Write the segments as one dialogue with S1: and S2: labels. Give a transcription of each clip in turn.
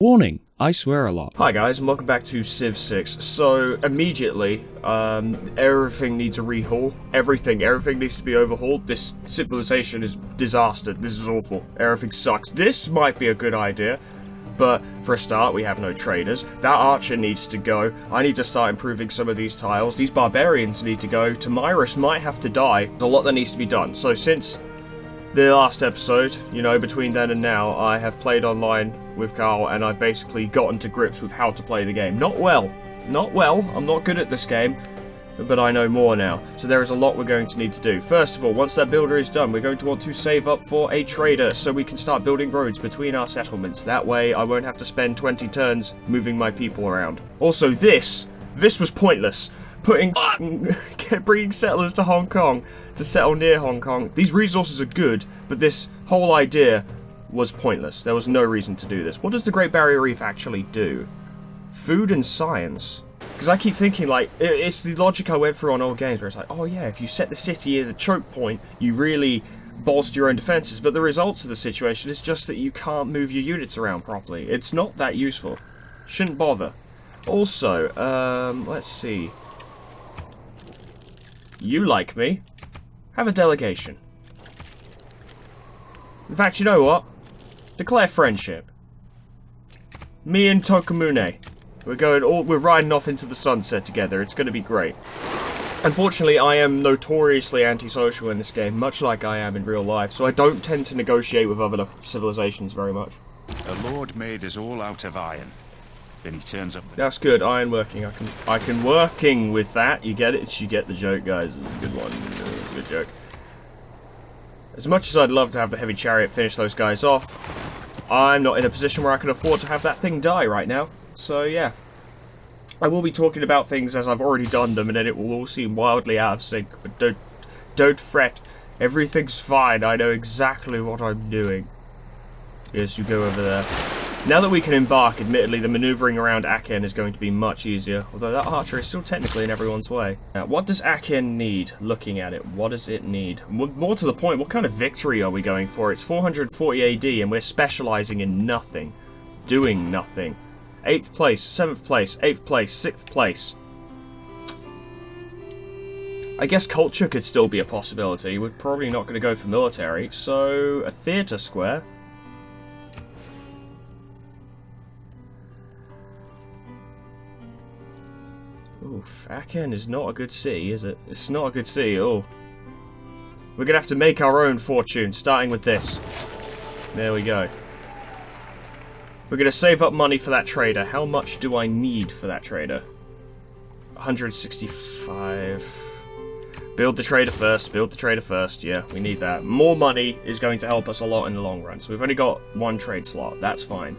S1: Warning, I swear a lot.
S2: Hi guys, and welcome back to Civ 6. So, immediately, everything needs a rehaul. Everything needs to be overhauled. This civilization is disaster. This is awful. Everything sucks. This might be a good idea, but for a start, we have no traders. That archer needs to go. I need to start improving some of these tiles. These barbarians need to go. Tomyris might have to die. There's a lot that needs to be done. So since the last episode, you know, between then and now, I have played online with Carl, and I've basically gotten to grips with how to play the game. Not well, I'm not good at this game, but I know more now. So there is a lot we're going to need to do. First of all, once that builder is done, we're going to want to save up for a trader, so we can start building roads between our settlements. That way, I won't have to spend 20 turns moving my people around. Also, this was pointless. Bringing settlers to Hong Kong to settle near Hong Kong. These resources are good, but this whole idea was pointless. There was no reason to do this. What does the Great Barrier Reef actually do? Food and science. Because I keep thinking, like, it's the logic I went through on old games where it's like, oh yeah, if you set the city at a choke point, you really bolster your own defenses, but the results of the situation is just that you can't move your units around properly. It's not that useful. Shouldn't bother. Also, let's see. You like me. Have a delegation. In fact, you know what? Declare friendship. Me and Tokumune. We're riding off into the sunset together. It's gonna be great. Unfortunately, I am notoriously antisocial in this game, much like I am in real life, so I don't tend to negotiate with other civilizations very much.
S3: The Lord made us all out of iron. Then he turns up.
S2: That's good. Iron working. I can working with that. You get it? You get the joke, guys. It's a good one. It's a good joke. As much as I'd love to have the heavy chariot finish those guys off, I'm not in a position where I can afford to have that thing die right now. So yeah, I will be talking about things as I've already done them, and then it will all seem wildly out of sync. But don't fret. Everything's fine. I know exactly what I'm doing. Yes, you go over there. Now that we can embark, admittedly, the maneuvering around Aachen is going to be much easier, although that archer is still technically in everyone's way. Now, what does Aachen need? Looking at it, what does it need? More to the point, what kind of victory are we going for? It's 440 AD, and we're specializing in nothing. Doing nothing. 8th place, 7th place, 8th place, 6th place. I guess culture could still be a possibility. We're probably not going to go for military, so a theatre square. Oof, Aachen is not a good city, is it? It's not a good city, oh. We're gonna have to make our own fortune, starting with this. There we go. We're gonna save up money for that trader. How much do I need for that trader? 165. Build the trader first, build the trader first. Yeah, we need that. More money is going to help us a lot in the long run. So we've only got one trade slot, that's fine.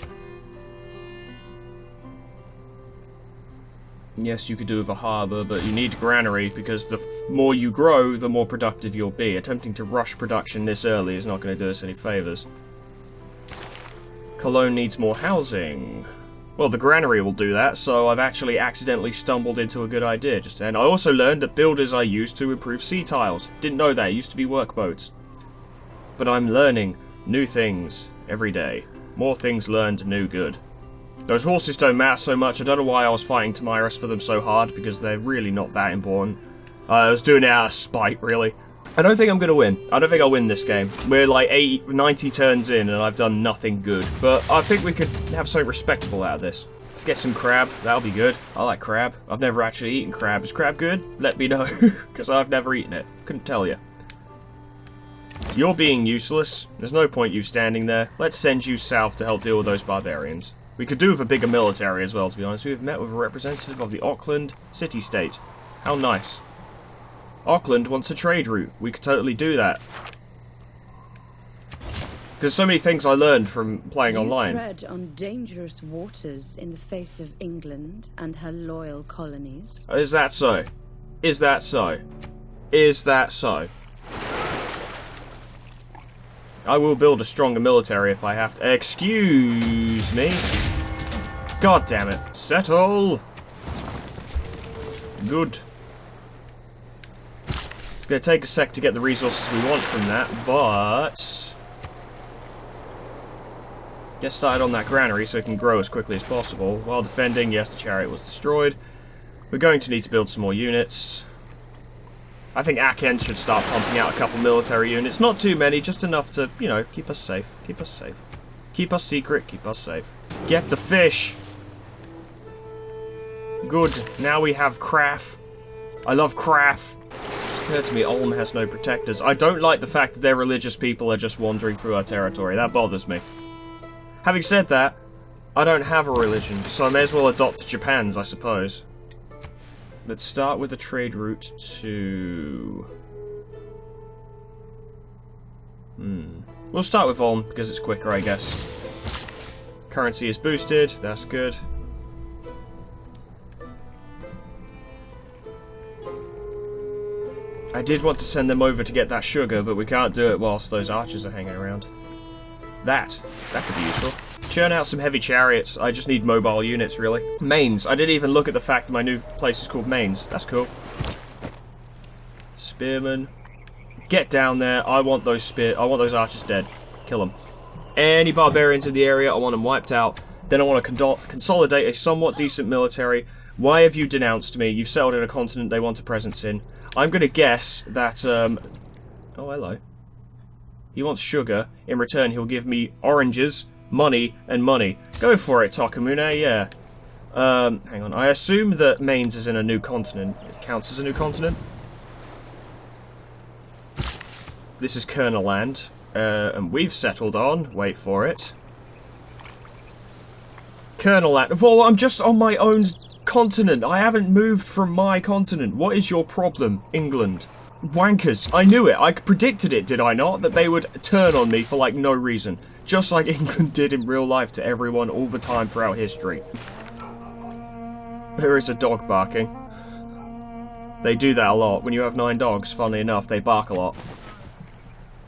S2: Yes, you could do with a harbour, but you need granary, because the more you grow, the more productive you'll be. Attempting to rush production this early is not going to do us any favours. Cologne needs more housing. Well, the granary will do that, so I've actually accidentally stumbled into a good idea just then. I also learned that builders are used to improve sea tiles. Didn't know that, it used to be workboats. But I'm learning new things every day. More things learned, new good. Those horses don't matter so much. I don't know why I was fighting Tomyris for them so hard, because they're really not that important. I was doing it out of spite, really. I don't think I'm going to win. I don't think I'll win this game. We're like 90 turns in, and I've done nothing good. But I think we could have something respectable out of this. Let's get some crab. That'll be good. I like crab. I've never actually eaten crab. Is crab good? Let me know, because I've never eaten it. Couldn't tell you. You're being useless. There's no point you standing there. Let's send you south to help deal with those barbarians. We could do with a bigger military as well, to be honest. We have met with a representative of the Auckland city-state. How nice. Auckland wants a trade route. We could totally do that. Because so many things I learned from playing online.
S4: You tread on dangerous waters in the face of England and her loyal colonies.
S2: Is that so? Is that so? Is that so? I will build a stronger military if I have to. Excuse me. God damn it. Settle! Good. It's gonna take a sec to get the resources we want from that, but Get started on that granary so it can grow as quickly as possible. While defending, yes, the chariot was destroyed. We're going to need to build some more units. I think Aachen should start pumping out a couple military units. Not too many, just enough to, you know, keep us safe. Keep us safe. Keep us secret, keep us safe. Get the fish! Good. Now we have Craft. I love Craft. It just occurred to me Ulm has no protectors. I don't like the fact that their religious people are just wandering through our territory. That bothers me. Having said that, I don't have a religion, so I may as well adopt Japan's, I suppose. Let's start with the trade route to... We'll start with Ulm, because it's quicker, I guess. Currency is boosted, that's good. I did want to send them over to get that sugar, but we can't do it whilst those archers are hanging around. That could be useful. Churn out some heavy chariots. I just need mobile units, really. Mains. I didn't even look at the fact that my new place is called Mains. That's cool. Spearmen. Get down there. I want those archers dead. Kill them. Any barbarians in the area, I want them wiped out. Then I want to consolidate a somewhat decent military. Why have you denounced me? You've settled in a continent they want a presence in. I'm going to guess that, oh, hello. He wants sugar. In return, he'll give me oranges, money, and money. Go for it, Takamune, yeah. Hang on. I assume that Mainz is in a new continent. It counts as a new continent. This is Colonel Land. And we've settled on, wait for it. Colonel Land. Well, I'm just on my own continent. I haven't moved from my continent. What is your problem, England? Wankers. I knew it. I predicted it, did I not? That they would turn on me for, like, no reason. Just like England did in real life to everyone all the time throughout history. There is a dog barking. They do that a lot. When you have 9 dogs, funnily enough, they bark a lot.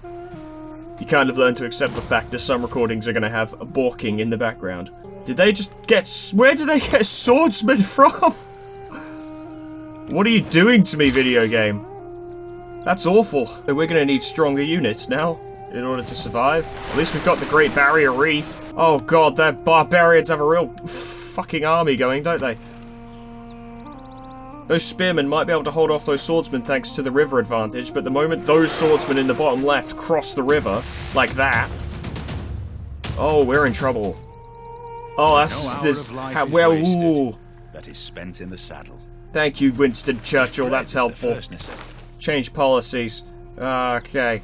S2: You kind of learn to accept the fact that some recordings are going to have a barking in the background. Did they just get... Where did they get swordsmen from? What are you doing to me, video game? That's awful. We're going to need stronger units now in order to survive. At least we've got the Great Barrier Reef. Oh god, their barbarians have a real fucking army going, don't they? Those spearmen might be able to hold off those swordsmen thanks to the river advantage, but the moment those swordsmen in the bottom left cross the river, like that... Oh, we're in trouble. Oh, that's... Ooh.
S3: That is spent in the saddle.
S2: Thank you, Winston Churchill, that's helpful. Change policies. Okay.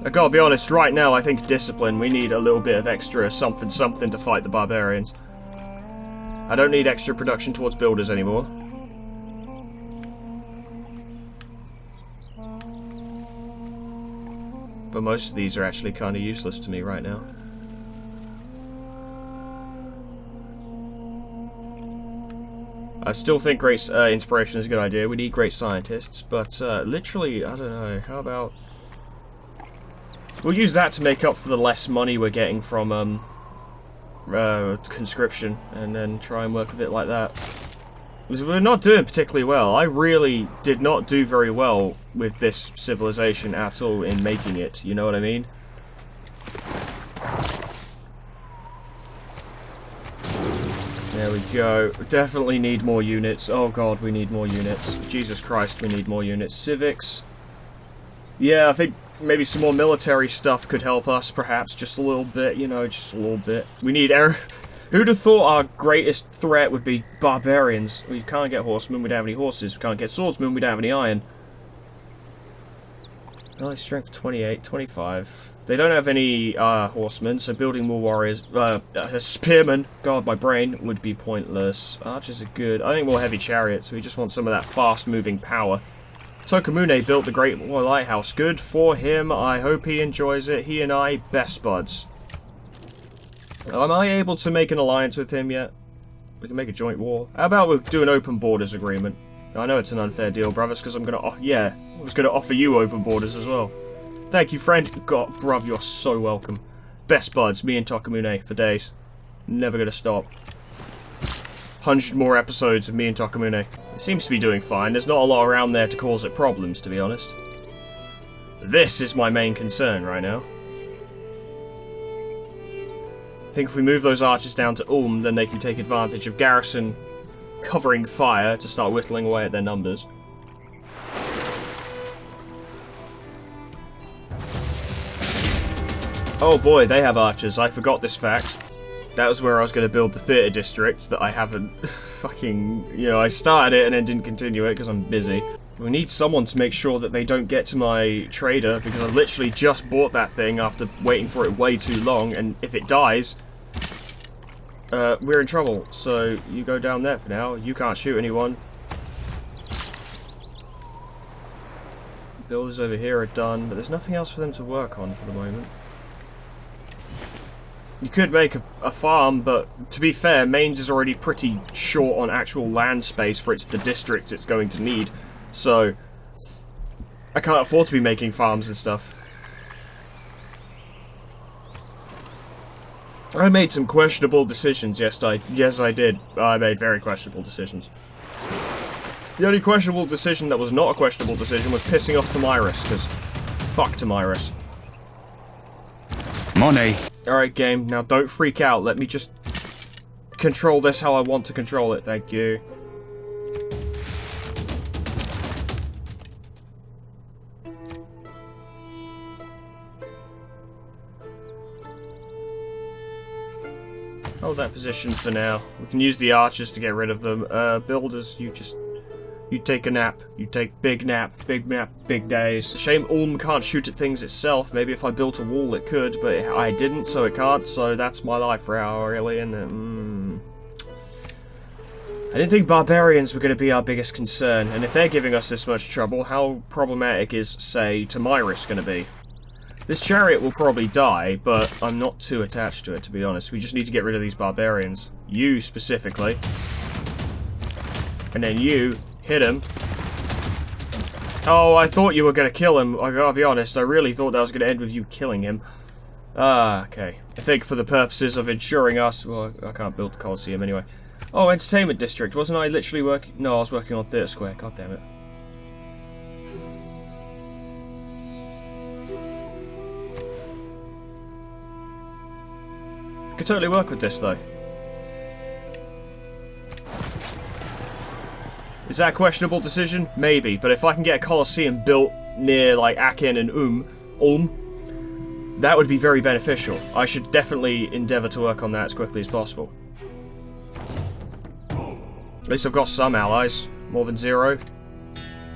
S2: I gotta be honest, right now I think discipline. We need a little bit of extra something to fight the barbarians. I don't need extra production towards builders anymore. But most of these are actually kind of useless to me right now. I still think great inspiration is a good idea. We need great scientists, but literally, I don't know. How about... We'll use that to make up for the less money we're getting from conscription, and then try and work with it like that. Because we're not doing particularly well. I really did not do very well with this civilization at all in making it, you know what I mean? There we go. Definitely need more units. Oh god, we need more units. Jesus Christ, we need more units. Civics. Yeah, I think maybe some more military stuff could help us, perhaps. Just a little bit, you know, just a little bit. We need air... Who'd have thought our greatest threat would be barbarians? We can't get horsemen, we don't have any horses. We can't get swordsmen, we don't have any iron. Oh, strength 28, 25. They don't have any horsemen, so building more warriors, spearmen, god, my brain, would be pointless. Archers are good. I think more heavy chariots, we just want some of that fast-moving power. Tokamune built the Great Lighthouse. Good for him, I hope he enjoys it. He and I, best buds. Am I able to make an alliance with him yet? We can make a joint war. How about we do an open borders agreement? I know it's an unfair deal, brothers, because I'm gonna... yeah, I was gonna offer you open borders as well. Thank you, friend. God, bruv, you're so welcome. Best buds, me and Takamune, for days. Never gonna stop. 100 more episodes of me and Takamune. It seems to be doing fine. There's not a lot around there to cause it problems, to be honest. This is my main concern right now. I think if we move those archers down to Ulm, then they can take advantage of garrison covering fire to start whittling away at their numbers. Oh boy, they have archers. I forgot this fact. That was where I was going to build the theatre district that I haven't fucking... You know, I started it and then didn't continue it because I'm busy. We need someone to make sure that they don't get to my trader, because I literally just bought that thing after waiting for it way too long, and if it dies, we're in trouble. So you go down there for now. You can't shoot anyone. Builders over here are done, but there's nothing else for them to work on for the moment. You could make a farm, but to be fair, Mainz is already pretty short on actual land space for the district it's going to need. So, I can't afford to be making farms and stuff. I made some questionable decisions, yes I did. I made very questionable decisions. The only questionable decision that was not a questionable decision was pissing off Tomyris, because fuck Tomyris.
S3: Money.
S2: Alright game, now don't freak out, let me just control this how I want to control it, thank you. Hold that position for now. We can use the archers to get rid of them. Builders, you take a nap. You take big nap, big days. Shame Ulm can't shoot at things itself. Maybe if I built a wall it could, but I didn't, so it can't, so that's my life for now, really, and I didn't think barbarians were going to be our biggest concern, and if they're giving us this much trouble, how problematic is, say, Tomyris going to be? This chariot will probably die, but I'm not too attached to it, to be honest. We just need to get rid of these barbarians. You, specifically. And then you, hit him. Oh, I thought you were going to kill him. I gotta be honest, I really thought that was going to end with you killing him. Ah, okay. I think for the purposes of ensuring us... Well, I can't build the Colosseum anyway. Oh, Entertainment District. Wasn't I literally working... No, I was working on Theatre Square. God damn it. I could totally work with this, though. Is that a questionable decision? Maybe, but if I can get a Colosseum built near, like, Aachen and Ulm, that would be very beneficial. I should definitely endeavour to work on that as quickly as possible. At least I've got some allies. More than 0.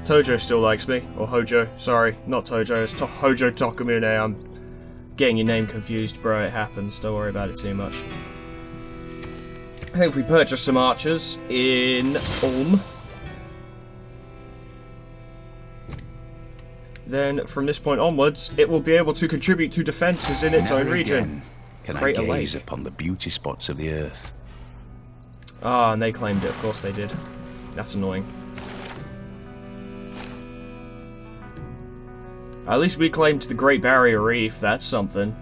S2: Tojo still likes me. Or Hojo. Sorry, not Tojo. It's Hojo Tokumune. I'm getting your name confused, bro. It happens. Don't worry about it too much. I think if we purchase some archers in Ulm, then from this point onwards, it will be able to contribute to defences in its own region.
S3: Can I gaze upon the beauty spots of the earth?
S2: Ah, and they claimed it. Of course they did. That's annoying. At least we claimed the Great Barrier Reef. That's something.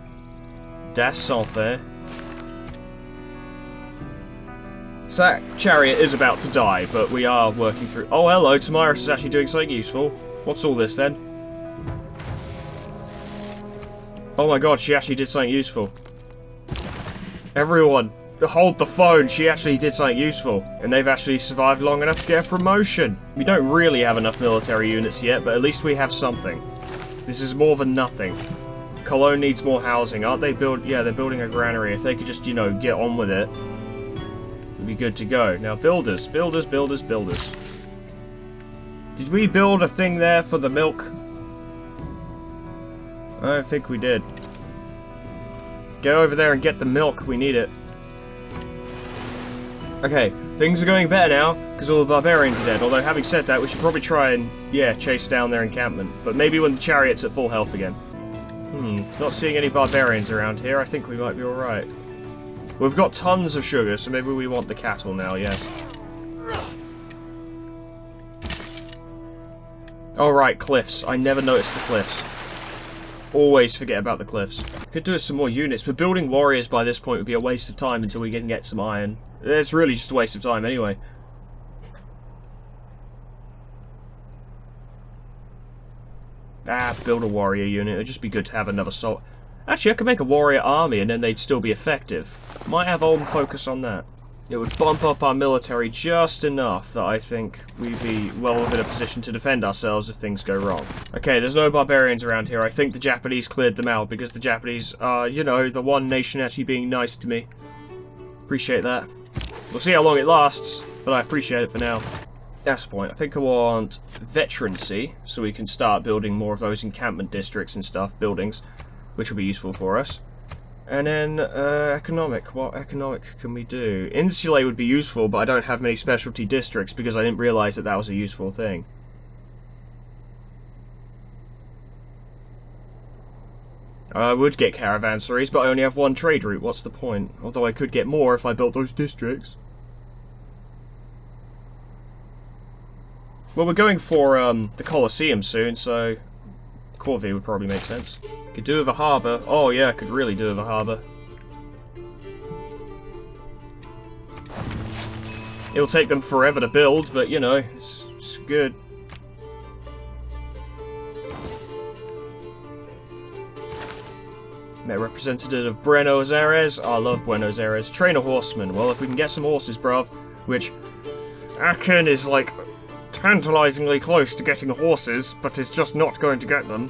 S2: Das something. So that chariot is about to die, but we are working through... Oh, hello, Tomyris is actually doing something useful. What's all this, then? Oh my god, she actually did something useful. Everyone, hold the phone, she actually did something useful. And they've actually survived long enough to get a promotion. We don't really have enough military units yet, but at least we have something. This is more than nothing. Cologne needs more housing, aren't they? Yeah, they're building a granary. If they could just, you know, get on with it, we'd be good to go. Now, builders. Did we build a thing there for the milk? I don't think we did. Get over there and get the milk. We need it. Okay, things are going better now, because all the barbarians are dead. Although, having said that, we should probably try and, yeah, chase down their encampment. But maybe when the chariot's at full health again. Not seeing any barbarians around here. I think we might be alright. We've got tons of sugar, so maybe we want the cattle now, yes. Alright, cliffs. I never noticed the cliffs. Always forget about the cliffs. Could do with some more units, but building warriors by this point would be a waste of time until we can get some iron. It's really just a waste of time anyway. Ah, build a warrior unit. It'd just be good to have another Actually, I could make a warrior army and then they'd still be effective. Might have Ulm focus on that. It would bump up our military just enough that I think we'd be well within a position to defend ourselves if things go wrong. Okay, there's no barbarians around here. I think the Japanese cleared them out because the Japanese are, you know, the one nation actually being nice to me. Appreciate that. We'll see how long it lasts, but I appreciate it for now. That's the point. I think I want veterancy, so we can start building more of those encampment districts and stuff, buildings, which will be useful for us. And then, economic. What economic can we do? Insulate would be useful, but I don't have many specialty districts because I didn't realise that that was a useful thing. I would get caravansaries, but I only have one trade route. What's the point? Although I could get more if I built those districts. Well, we're going for, the Colosseum soon, so Corvée would probably make sense. Could do with a harbour. Oh yeah, could really do with a harbour. It'll take them forever to build, but you know, it's good. Met representative of Buenos Aires. I love Buenos Aires. Train a horseman. Well, if we can get some horses, bruv. Which, Aachen is like tantalizingly close to getting horses, but is just not going to get them.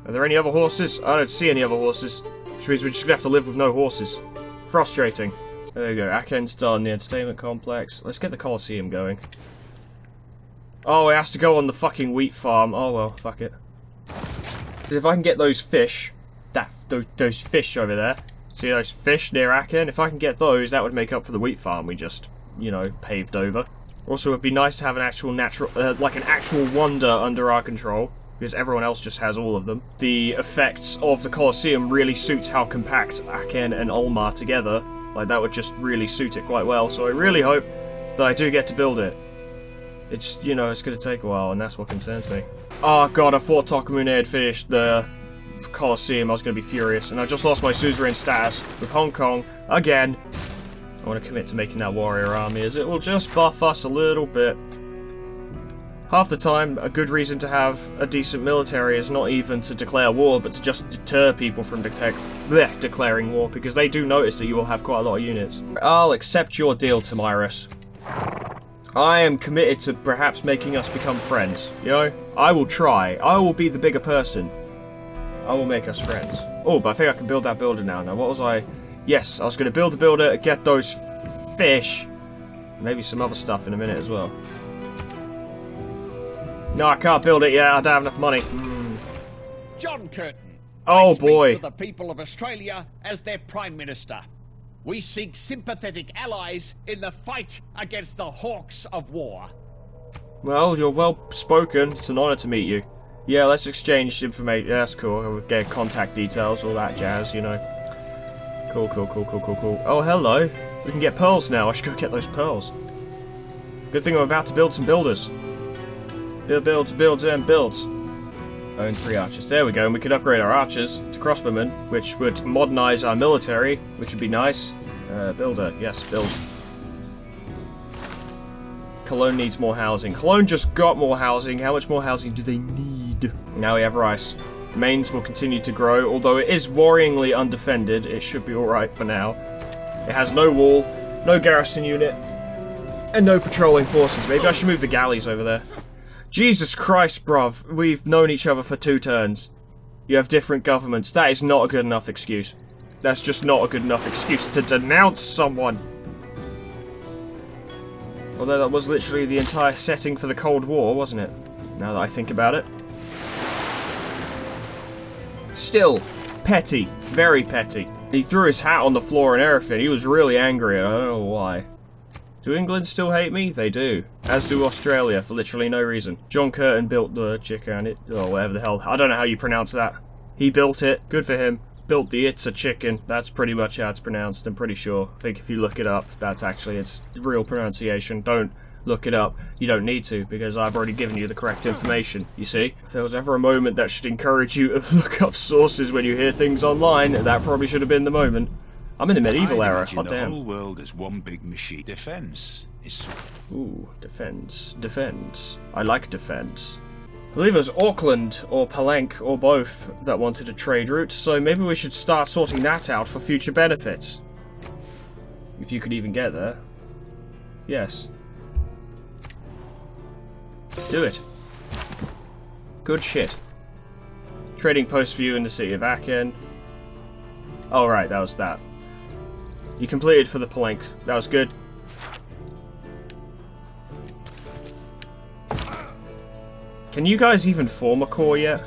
S2: Are there any other horses? I don't see any other horses. Which means we're just gonna have to live with no horses. Frustrating. There you go, Aachen's done, the entertainment complex. Let's get the Colosseum going. Oh, it has to go on the fucking wheat farm. Oh well, fuck it. Because if I can get those fish, those fish over there, see those fish near Aachen? If I can get those, that would make up for the wheat farm we just, you know, paved over. Also, it'd be nice to have an actual like an actual wonder under our control, because everyone else just has all of them. The effects of the Colosseum really suits how compact Aachen and Ulm are together. Like, that would just really suit it quite well, so I really hope that I do get to build it. It's, you know, it's gonna take a while, and that's what concerns me. Oh god, I thought Tokumune had finished the Colosseum, I was gonna be furious, and I just lost my suzerain status with Hong Kong, again. I want to commit to making that warrior army, as it will just buff us a little bit. Half the time, a good reason to have a decent military is not even to declare war, but to just deter people from declaring war, because they do notice that you will have quite a lot of units. I'll accept your deal, Tomyris. I am committed to perhaps making us become friends, you know? I will try. I will be the bigger person. I will make us friends. Oh, but I think I can build that builder now. Now, what was I... Yes, I was going to build the builder, get those fish. Maybe some other stuff in a minute as well. No, I can't build it yet. I don't have enough money.
S5: John Curtin.
S2: Oh,
S5: I speak
S2: boy.
S5: for the people of Australia as their Prime Minister. We seek sympathetic allies in the fight against the hawks of war.
S2: Well, you're well spoken. It's an honor to meet you. Yeah, let's exchange information. Yeah, that's cool. I'll get contact details, all that jazz, you know. Cool, cool, cool, cool, cool, cool. Oh, hello. We can get pearls now. I should go get those pearls. Good thing I'm about to build some builders. Builds, and builds. Own 3 archers. There we go, and we could upgrade our archers to crossbowmen, which would modernize our military, which would be nice. Builder, yes, build. Cologne needs more housing. Cologne just got more housing. How much more housing do they need? Now we have rice. Mainz will continue to grow, although it is worryingly undefended. It should be alright for now. It has no wall, no garrison unit, and no patrolling forces. Maybe I should move the galleys over there. Jesus Christ, bruv. We've known each other for 2 turns. You have different governments. That is not a good enough excuse. That's just not a good enough excuse to denounce someone. Although that was literally the entire setting for the Cold War, wasn't it? Now that I think about it. Still, petty. Very petty. He threw his hat on the floor and everything. He was really angry, and I don't know why. Do England still hate me? They do. As do Australia, for literally no reason. John Curtin built the chicken, or whatever the hell. I don't know how you pronounce that. He built it. Good for him. Built the It's a Chicken. That's pretty much how it's pronounced, I'm pretty sure. I think if you look it up, that's actually its real pronunciation. Don't look it up. You don't need to, because I've already given you the correct information, you see? If there was ever a moment that should encourage you to look up sources when you hear things online, that probably should have been the moment. I'm in the medieval era. Oh, damn.
S3: The whole world is one big machine. Defense is...
S2: Ooh, defense. Defense. I like defense. I believe it was Auckland or Palenque or both that wanted a trade route, so maybe we should start sorting that out for future benefits. If you could even get there. Yes. Do it. Good shit. Trading post for you in the city of Aachen. Oh right, that was that. You completed for the Palenque. That was good. Can you guys even form a core yet?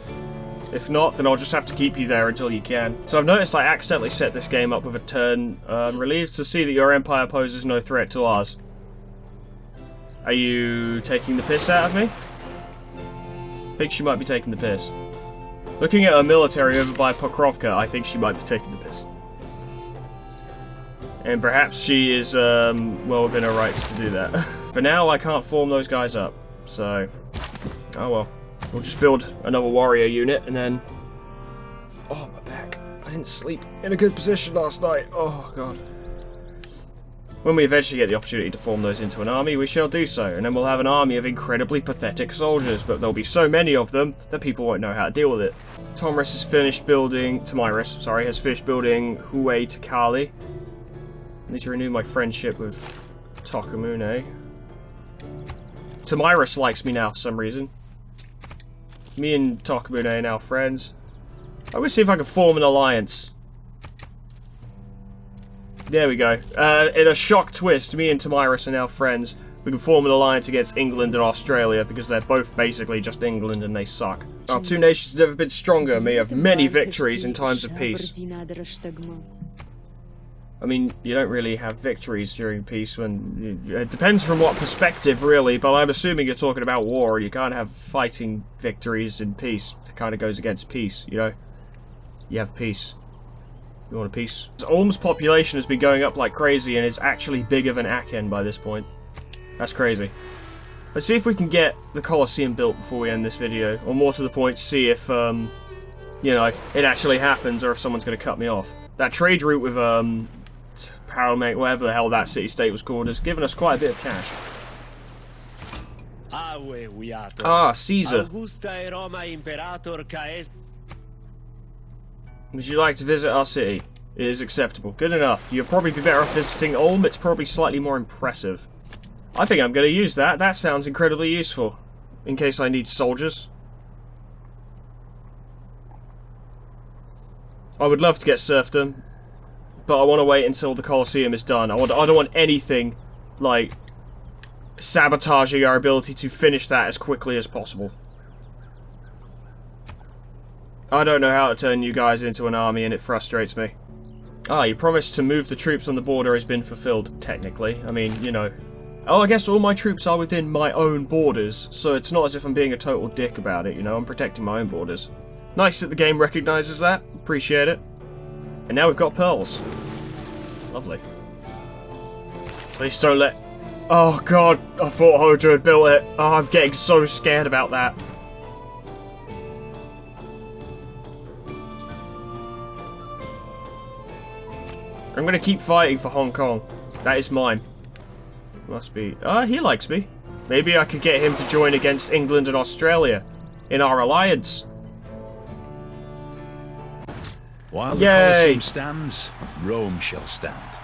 S2: If not, then I'll just have to keep you there until you can. So I've noticed I accidentally set this game up with a turn. I'm relieved to see that your empire poses no threat to ours. Are you taking the piss out of me? I think she might be taking the piss. Looking at her military over by Pokrovka, I think she might be taking the piss. And perhaps she is, well within her rights to do that. For now, I can't form those guys up, so... Oh well. We'll just build another warrior unit, and then... Oh, my back. I didn't sleep in a good position last night. Oh, God. When we eventually get the opportunity to form those into an army, we shall do so, and then we'll have an army of incredibly pathetic soldiers, but there'll be so many of them that people won't know how to deal with it. Tomyris has finished building... Tomyris, sorry, has finished building Hue Takali. I need to renew my friendship with Tokamune. Tomyris likes me now for some reason. Me and Tokamune are now friends. I'm gonna see if I can form an alliance. There we go. In a shock twist, me and Tomyris are now friends. We can form an alliance against England and Australia because they're both basically just England and they suck. Our two nations have never been stronger and may have many victories in times of peace. I mean, you don't really have victories during peace when... It depends from what perspective, really, but I'm assuming you're talking about war. You can't have fighting victories in peace. It kind of goes against peace, you know? You have peace. You want a peace? Ulm's population has been going up like crazy and is actually bigger than Aachen by this point. That's crazy. Let's see if we can get the Colosseum built before we end this video. Or more to the point, see if, you know, it actually happens or if someone's going to cut me off. That trade route with, Paramount, whatever the hell that city-state was called, has given us quite a bit of cash. Ah, Caesar. Would you like to visit our city? It is acceptable. Good enough. You'll probably be better off visiting Ulm. It's probably slightly more impressive. I think I'm going to use that. That sounds incredibly useful. In case I need soldiers. I would love to get serfdom. But I want to wait until the Colosseum is done. I don't want anything, like, sabotaging our ability to finish that as quickly as possible. I don't know how to turn you guys into an army, and it frustrates me. Ah, your promise to move the troops on the border has been fulfilled, technically. I mean, you know. Oh, I guess all my troops are within my own borders, so it's not as if I'm being a total dick about it, you know? I'm protecting my own borders. Nice that the game recognizes that. Appreciate it. And now we've got pearls. Lovely. Please don't let... Oh god, I thought Hojo had built it. Oh, I'm getting so scared about that. I'm gonna keep fighting for Hong Kong. That is mine. Must be... he likes me. Maybe I could get him to join against England and Australia in our alliance.
S3: While the Colosseum stands, Rome shall stand.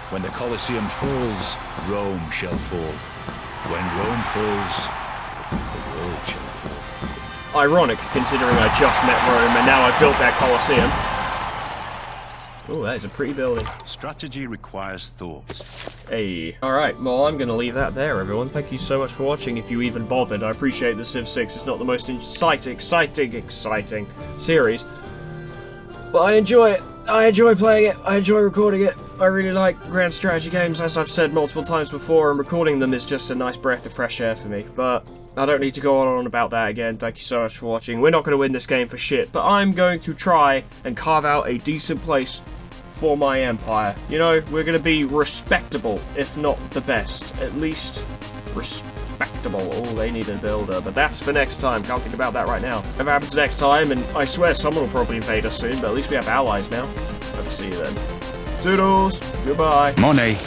S3: When the Colosseum falls, Rome shall fall. When Rome falls, the world shall fall.
S2: Ironic, considering I just met Rome and now I've built that Colosseum. Oh, that is a pretty building.
S3: Strategy requires thought.
S2: Hey. Alright, well I'm gonna leave that there, everyone. Thank you so much for watching, if you even bothered. I appreciate the Civ 6 is not the most exciting series. But I enjoy it. I enjoy playing it. I enjoy recording it. I really like grand strategy games, as I've said multiple times before, and recording them is just a nice breath of fresh air for me. But I don't need to go on about that again. Thank you so much for watching. We're not going to win this game for shit, but I'm going to try and carve out a decent place for my empire. You know, we're going to be respectable, if not the best. At least respectable. Oh, they need a builder, but that's for next time. Can't think about that right now. Whatever happens next time, and I swear someone will probably invade us soon, but at least we have allies now. Hope to see you then. Toodles! Goodbye!
S3: Monet.